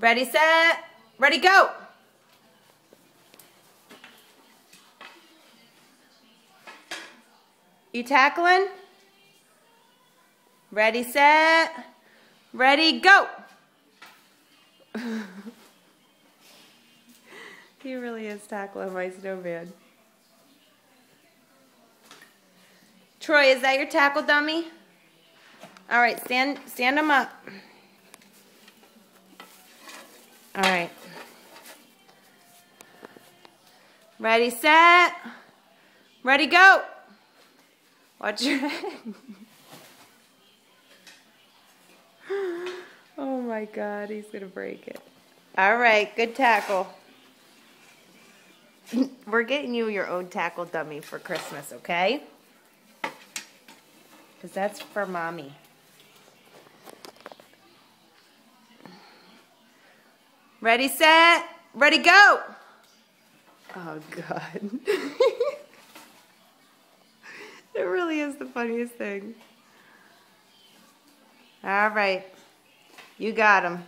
Ready, set, ready, go. You tackling? Ready, set, ready, go. He really is tackling my snowman. Troy, is that your tackle dummy? All right, stand him up. All right. Ready, set, ready, go. Watch your head. Oh my God, he's gonna break it. All right, good tackle. We're getting you your own tackle dummy for Christmas, okay? Because that's for Mommy. Ready, set, ready, go! Oh, God. It really is the funniest thing. All right. You got him.